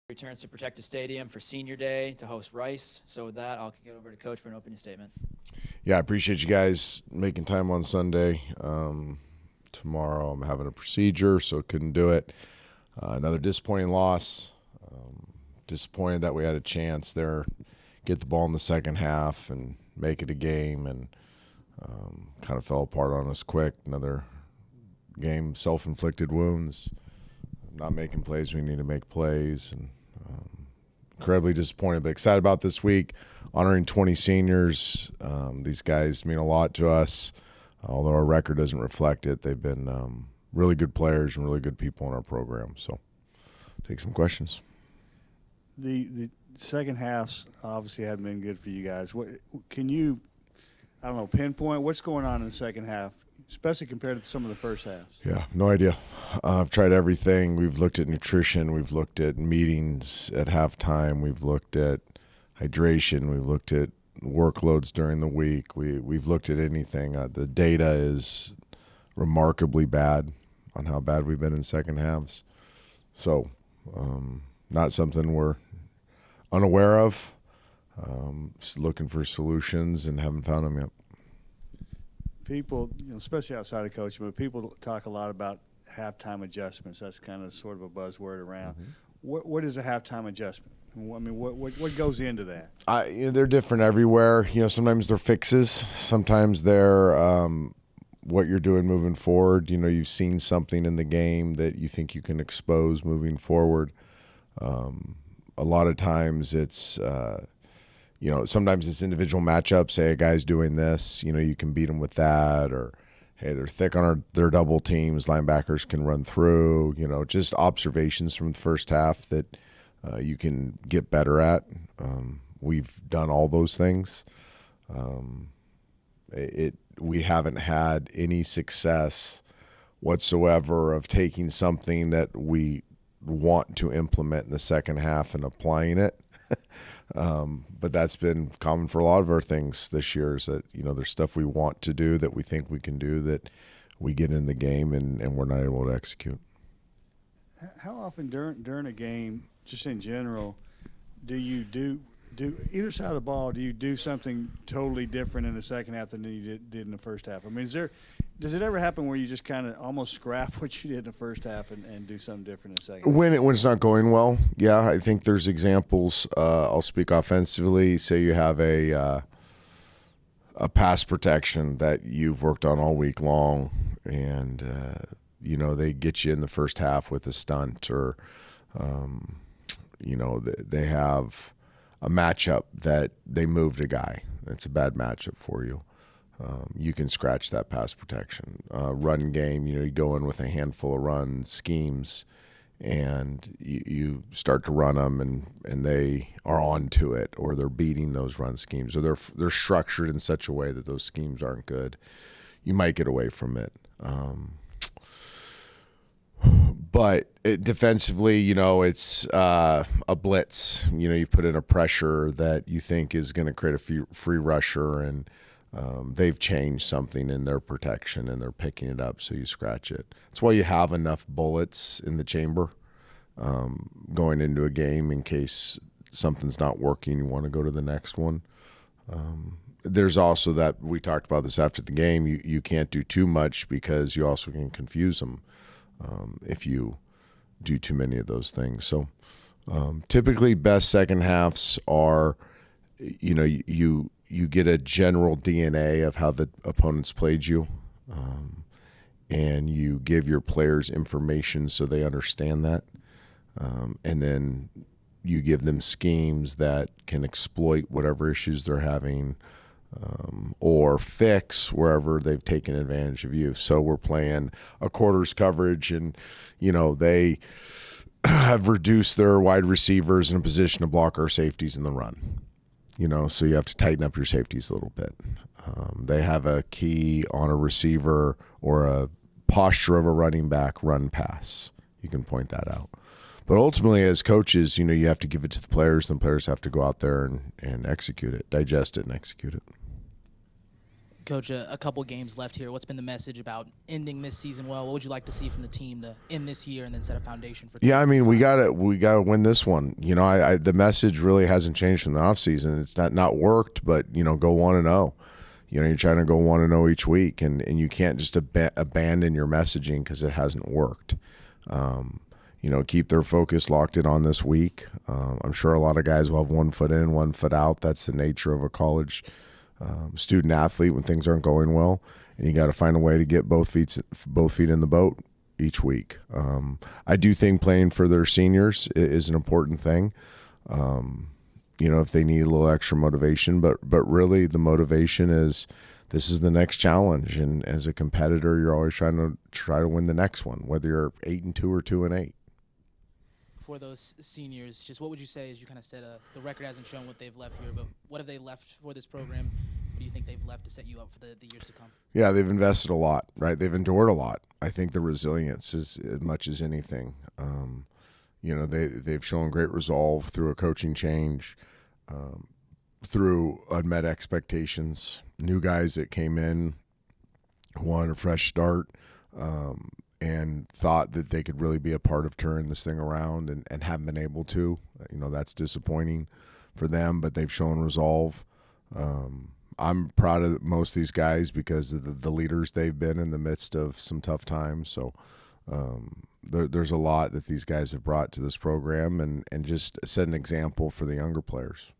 Returns to Protective Stadium for Senior Day to host Rice. So with that, I'll kick it over to Coach for an opening statement. Yeah, I appreciate you guys making time on Sunday. Tomorrow I'm having a procedure, so couldn't do it. Another disappointing loss. Disappointed that we had a chance there, get the ball in the second half and make it a game, and kind of fell apart on us quick. Another game, self-inflicted wounds. Not making plays, we need to make plays, and incredibly disappointed, but excited about this week. Honoring 20 seniors. These guys mean a lot to us. Although our record doesn't reflect it, they've been really good players and really good people in our program. So take some questions. The second half obviously hadn't been good for you guys. What can you, I don't know, pinpoint what's going on in the second half, especially compared to some of the first halves? Yeah, no idea. I've tried everything. We've looked at nutrition. We've looked at meetings at halftime. We've looked at hydration. We've looked at workloads during the week. We've looked at anything. The data is remarkably bad on how bad we've been in second halves. So not something we're unaware of. Just looking for solutions and haven't found them yet. People, especially outside of coaching, but people talk a lot about halftime adjustments. That's kind of sort of a buzzword around. Mm-hmm. What is a halftime adjustment? I mean, what goes into that? They're different everywhere. Sometimes they're fixes. Sometimes they're what you're doing moving forward. You've seen something in the game that you think you can expose moving forward. A lot of times it's sometimes it's individual matchups. Say a guy's doing this, you can beat them with that, or hey, they're thick on their double teams. Linebackers can run through. Just observations from the first half that you can get better at. We've done all those things. We haven't had any success whatsoever of taking something that we want to implement in the second half and applying it. But that's been common for a lot of our things this year, is that there's stuff we want to do that we think we can do that we get in the game and we're not able to execute. How often during a game, just in general, do you do either side of the ball, do you do something totally different in the second half than you did in the first half? I mean, does it ever happen where you just kind of almost scrap what you did in the first half and do something different in the second half? When it's not going well, yeah, I think there's examples. I'll speak offensively. Say you have a pass protection that you've worked on all week long, and they get you in the first half with a stunt, or they have a matchup that they moved a guy. That's a bad matchup for you. You can scratch that pass protection. Run game, you go in with a handful of run schemes, and you start to run them, and they are onto it, or they're beating those run schemes, or they're structured in such a way that those schemes aren't good. You might get away from it. But defensively, it's a blitz. You put in a pressure that you think is going to create a free rusher, and they've changed something in their protection, and they're picking it up, so you scratch it. That's why you have enough bullets in the chamber going into a game in case something's not working. You want to go to the next one. There's also that, we talked about this after the game, you can't do too much because you also can confuse them if you do too many of those things. So typically best second halves are, you get a general DNA of how the opponents played you, and you give your players information so they understand that, and then you give them schemes that can exploit whatever issues they're having, or fix wherever they've taken advantage of you. So we're playing a quarters coverage, and they have reduced their wide receivers in a position to block our safeties in the run. So you have to tighten up your safeties a little bit. They have a key on a receiver or a posture of a running back run pass. You can point that out. But ultimately, as coaches, you have to give it to the players, and the players have to go out there and execute it, digest it, and execute it. Coach, a couple games left here. What's been the message about ending this season well? What would you like to see from the team to end this year and then set a foundation for? Yeah, I mean, we gotta win this one. You know, I the message really hasn't changed from the offseason. It's not worked, but you know, go 1-0. You know, you're trying to go 1-0 each week, and you can't just abandon your messaging because it hasn't worked. You know, keep their focus locked in on this week. I'm sure a lot of guys will have 1 foot in, 1 foot out. That's the nature of a college student athlete when things aren't going well, and you got to find a way to get both feet in the boat each week. I do think playing for their seniors is an important thing. You know, if they need a little extra motivation, but really the motivation is this is the next challenge, and as a competitor, you're always trying to win the next one, whether you're 8-2 or 2-8. For those seniors, just what would you say, as you kind of said, the record hasn't shown what they've left here, but what have they left for this program? What do you think they've left to set you up for the years to come? Yeah, they've invested a lot, right? They've endured a lot. I think the resilience is as much as anything. You know, they've shown great resolve through a coaching change, through unmet expectations, new guys that came in who wanted a fresh start, and thought that they could really be a part of turning this thing around and haven't been able to. You know, that's disappointing for them, but they've shown resolve. I'm proud of most of these guys because of the leaders they've been in the midst of some tough times. So there's a lot that these guys have brought to this program and just set an example for the younger players.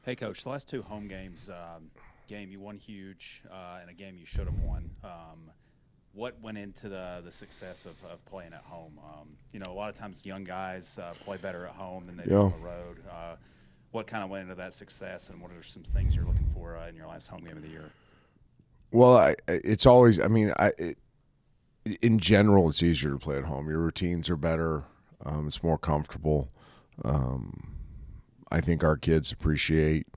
Hey, Coach, the last 2 home games, game you won huge and a game you should have won. What went into the success of playing at home? You know, a lot of times young guys play better at home than they do on the road. What kind of went into that success, and what are some things you're looking for in your last home game of the year? Well, it's always, I mean, in general, it's easier to play at home. Your routines are better. It's more comfortable. I think our kids appreciate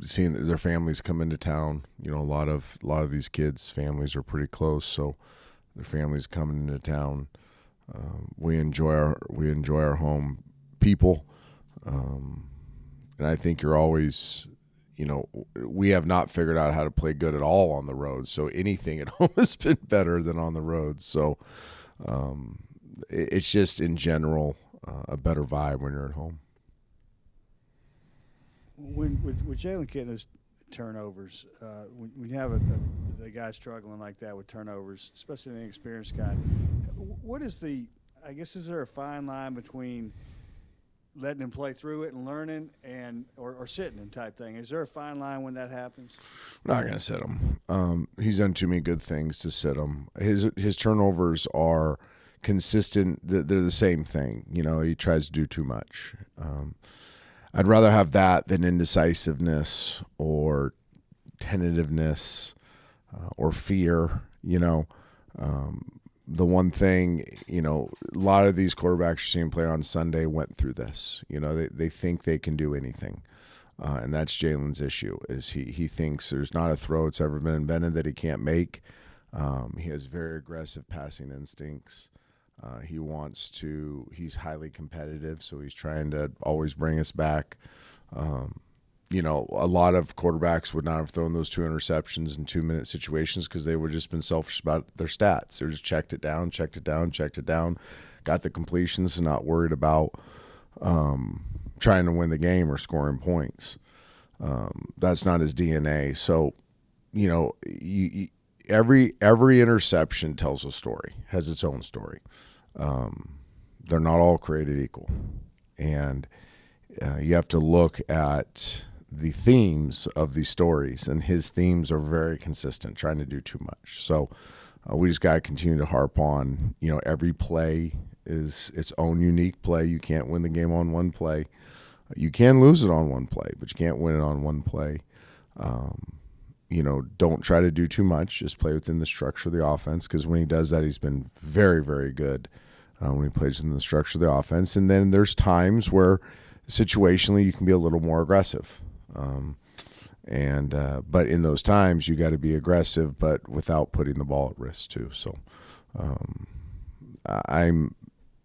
seeing their families come into town. You know, a lot of these kids' families are pretty close, so their families coming into town. We enjoy our home people, and I think you're always, you know, we have not figured out how to play good at all on the road. So anything at home has been better than on the road. So it's just in general a better vibe when you're at home. With Jalen Kitna's turnovers, when you have a guy struggling like that with turnovers, especially an inexperienced guy, what is is there a fine line between letting him play through it and learning or sitting him type thing? Is there a fine line when that happens? I'm not going to sit him. He's done too many good things to sit him. His turnovers are consistent. They're the same thing. You know, he tries to do too much. I'd rather have that than indecisiveness or tentativeness or fear. You know, the one thing, you know, a lot of these quarterbacks you're seeing play on Sunday went through this. You know, they think they can do anything. And that's Jalen's issue, is he thinks there's not a throw that's ever been invented that he can't make. He has very aggressive passing instincts. He's highly competitive, so he's trying to always bring us back. You know, a lot of quarterbacks would not have thrown those 2 interceptions in 2-minute situations because they would just been selfish about their stats. They just checked it down, got the completions, and not worried about trying to win the game or scoring points. That's not his DNA. So, you know, every interception tells a story, has its own story. They're not all created equal, and you have to look at the themes of these stories, and his themes are very consistent, trying to do too much. So we just got to continue to harp on, you know, every play is its own unique play. You can't win the game on one play. You can lose it on one play, but you can't win it on one play. You know, don't try to do too much. Just play within the structure of the offense, because when he does that, he's been very, very good when he plays within the structure of the offense. And then there's times where situationally you can be a little more aggressive. But in those times, you got to be aggressive, but without putting the ball at risk too. So I'm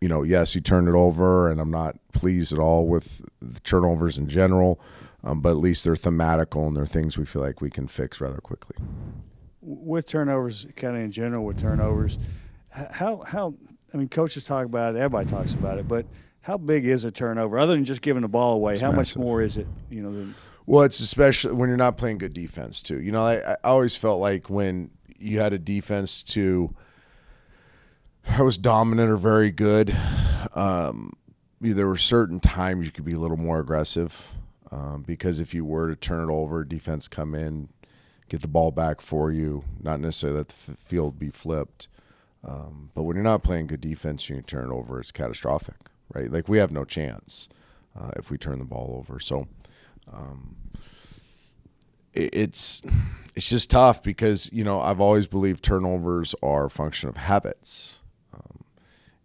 yes, he turned it over, and I'm not pleased at all with the turnovers in general, but at least they're thematical and they're things we feel like we can fix rather quickly. With turnovers, kind of in general with turnovers, how I mean, coaches talk about it, everybody talks about it, but how big is a turnover other than just giving the ball away? How much more is it? Than Well, it's especially when you're not playing good defense too. I always felt like when you had a defense that was dominant or very good, there were certain times you could be a little more aggressive, because if you were to turn it over, defense come in, get the ball back for you, not necessarily let the field be flipped. But when you're not playing good defense and you turn it over, it's catastrophic, right? Like we have no chance if we turn the ball over. So it's just tough because, I've always believed turnovers are a function of habits.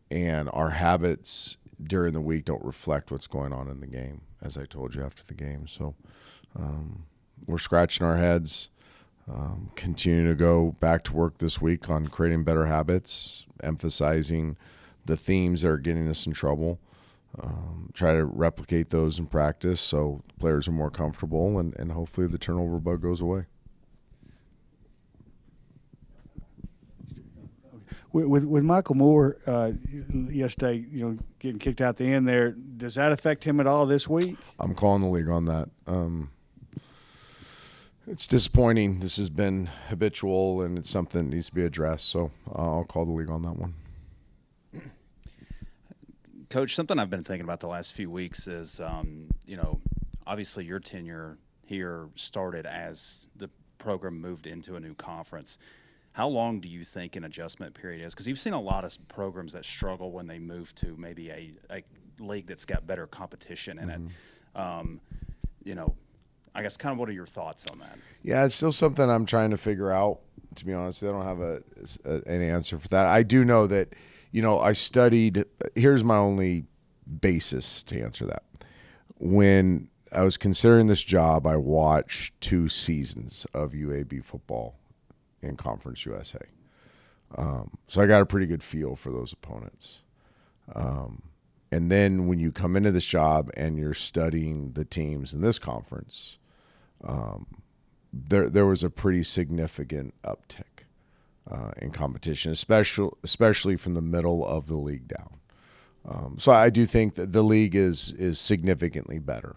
And our habits during the week don't reflect what's going on in the game, as I told you after the game. So we're scratching our heads. Continue to go back to work this week on creating better habits, emphasizing the themes that are getting us in trouble. Try to replicate those in practice so players are more comfortable, and hopefully the turnover bug goes away. with Michael Moore yesterday, getting kicked out the end there, does that affect him at all this week? I'm calling the league on that. It's disappointing. This has been habitual, and it's something that needs to be addressed. So I'll call the league on that one. Coach, something I've been thinking about the last few weeks is, obviously your tenure here started as the program moved into a new conference. How long do you think an adjustment period is? Because you've seen a lot of programs that struggle when they move to maybe a league that's got better competition in it. I guess kind of what are your thoughts on that? Yeah, it's still something I'm trying to figure out, to be honest. I don't have an answer for that. I do know that, I studied – here's my only basis to answer that. When I was considering this job, I watched 2 seasons of UAB football in Conference USA. So I got a pretty good feel for those opponents. And then when you come into this job and you're studying the teams in this conference, there was a pretty significant uptick in competition, especially from the middle of the league down. So I do think that the league is significantly better.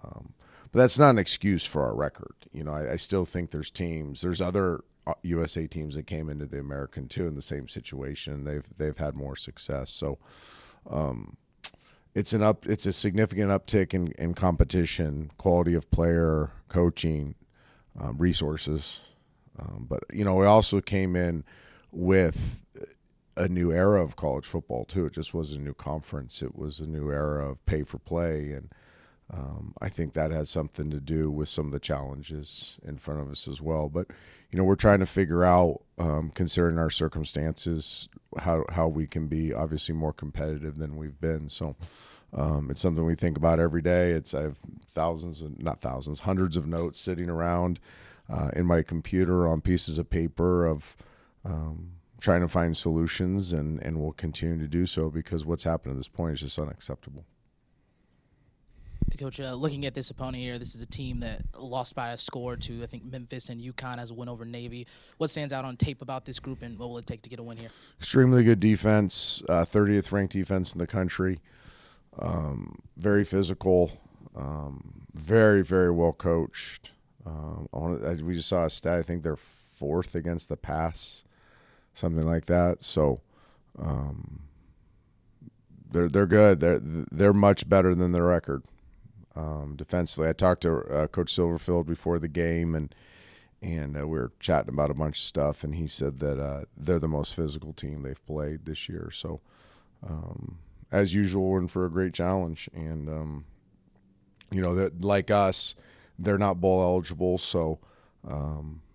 But that's not an excuse for our record. I still think there's other USA teams that came into the American too in the same situation. They've had more success. So it's a significant uptick in competition, quality of player, coaching, resources. But we also came in with a new era of college football too. It just wasn't a new conference. It was a new era of pay for play, and I think that has something to do with some of the challenges in front of us as well. But we're trying to figure out, considering our circumstances, how we can be obviously more competitive than we've been. So it's something we think about every day. I have hundreds of notes sitting around in my computer on pieces of paper of trying to find solutions, and we'll continue to do so because what's happened at this point is just unacceptable. Coach, looking at this opponent here, this is a team that lost by a score to, I think, Memphis, and UConn has a win over Navy. What stands out on tape about this group, and what will it take to get a win here? Extremely good defense, 30th ranked defense in the country. Very physical, very, very well coached. We just saw a stat. I think they're 4th against the pass, something like that. So they're good. They're much better than their record. Defensively, I talked to Coach Silverfield before the game, and we were chatting about a bunch of stuff, and he said that they're the most physical team they've played this year. So, as usual, we're in for a great challenge, and they're, like us, they're not bowl eligible, so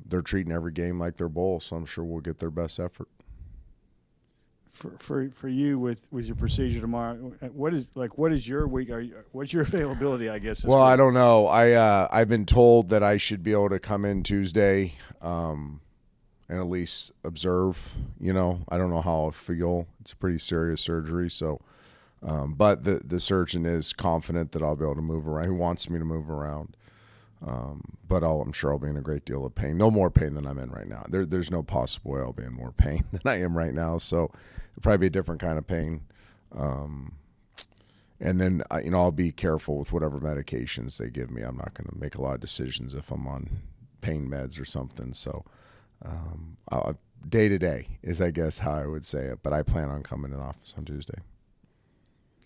they're treating every game like they're bowl. So I'm sure we'll get their best effort. For you with your procedure tomorrow, what is your week? What's your availability? I guess. Well, I don't know. I've been told that I should be able to come in Tuesday. and at least observe. I don't know how I'll feel. It's a pretty serious surgery, so. But the surgeon is confident that I'll be able to move around. He wants me to move around. But I'm sure I'll be in a great deal of pain. No more pain than I'm in right now. There's no possible way I'll be in more pain than I am right now. So it'll probably be a different kind of pain. And then, I'll be careful with whatever medications they give me. I'm not going to make a lot of decisions if I'm on pain meds or something. So day to day is, I guess, how I would say it. But I plan on coming in office on Tuesday.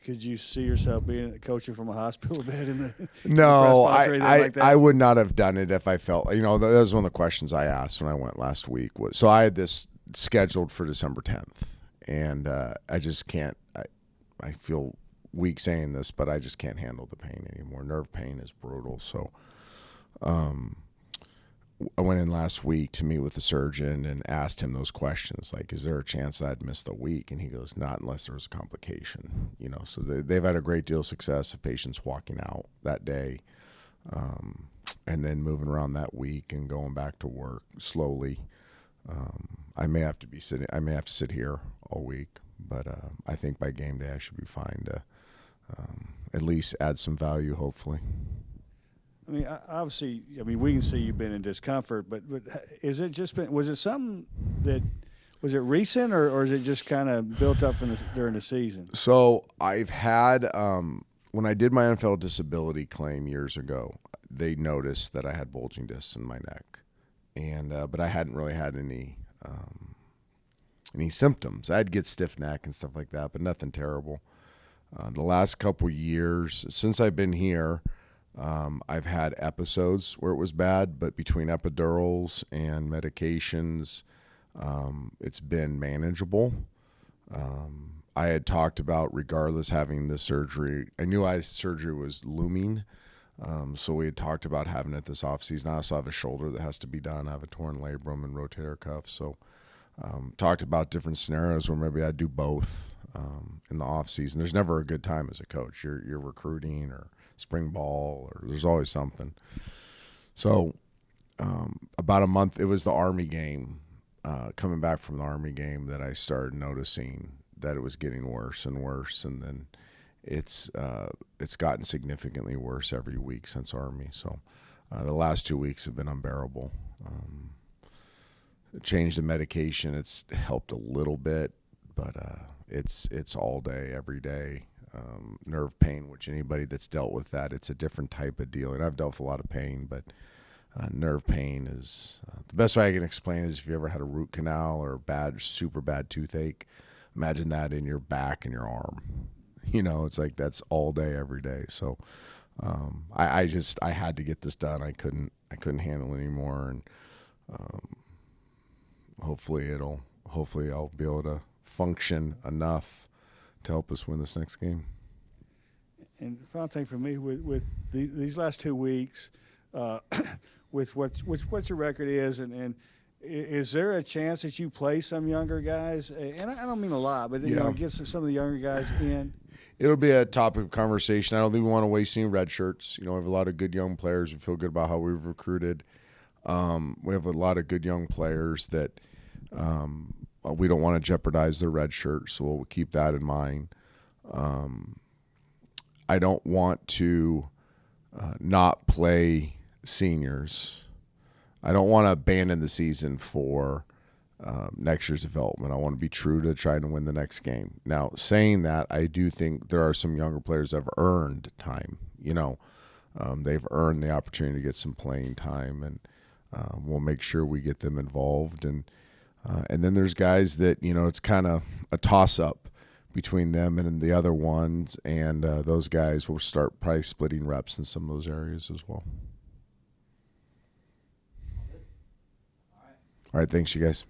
Could you see yourself being coaching from a hospital bed in the No, press box or anything like that? I would not have done it if I felt, that was one of the questions I asked when I went last week. So I had this scheduled for December 10th, and I just can't, I feel weak saying this, but I just can't handle the pain anymore. Nerve pain is brutal. So I went in last week to meet with the surgeon and asked him those questions, like, is there a chance that I'd miss the week? And he goes, not unless there was a complication. So they've had a great deal of success of patients walking out that day, and then moving around that week and going back to work slowly. I may have to sit here all week, but I think by game day I should be fine to at least add some value, hopefully. I mean, obviously, we can see you've been in discomfort, but is it just been? Was it something that was it recent, or is it just kind of built up during the season? So I've had when I did my NFL disability claim years ago, they noticed that I had bulging discs in my neck, and but I hadn't really had any symptoms. I'd get stiff neck and stuff like that, but nothing terrible. The last couple years since I've been here. I've had episodes where it was bad, but between epidurals and medications, it's been manageable. I had talked about, regardless having the surgery, I knew surgery was looming. So we had talked about having it this offseason. I also have a shoulder that has to be done. I have a torn labrum and rotator cuff. So talked about different scenarios where maybe I'd do both in the offseason. There's never a good time as a coach. You're recruiting or spring ball, or there's always something. So about a month, it was the Army game, coming back from the Army game, that I started noticing that it was getting worse and worse, and then it's gotten significantly worse every week since Army. So the last 2 weeks have been unbearable. Changed the medication. It's helped a little bit, but it's all day, every day. Nerve pain, which anybody that's dealt with that, it's a different type of deal. And I've dealt with a lot of pain, but nerve pain is the best way I can explain is if you ever had a root canal or super bad toothache, imagine that in your back and your arm. It's like that's all day, every day. So I had to get this done. I couldn't handle it anymore, and hopefully I'll be able to function enough to help us win this next game. And final thing for me with these last 2 weeks, with what your record is, and is there a chance that you play some younger guys? And I don't mean a lot, but get some of the younger guys in. It'll be a topic of conversation. I don't think we want to waste any red shirts. We have a lot of good young players. We feel good about how we've recruited. We have a lot of good young players that we don't want to jeopardize their red shirt, so we'll keep that in mind. I don't want to not play seniors. I don't want to abandon the season for next year's development. I want to be true to trying to win the next game. Now, saying that, I do think there are some younger players that have earned time. They've earned the opportunity to get some playing time, and we'll make sure we get them involved. And then there's guys that, it's kind of a toss-up between them and the other ones, and those guys will start probably splitting reps in some of those areas as well. All right, thanks, you guys.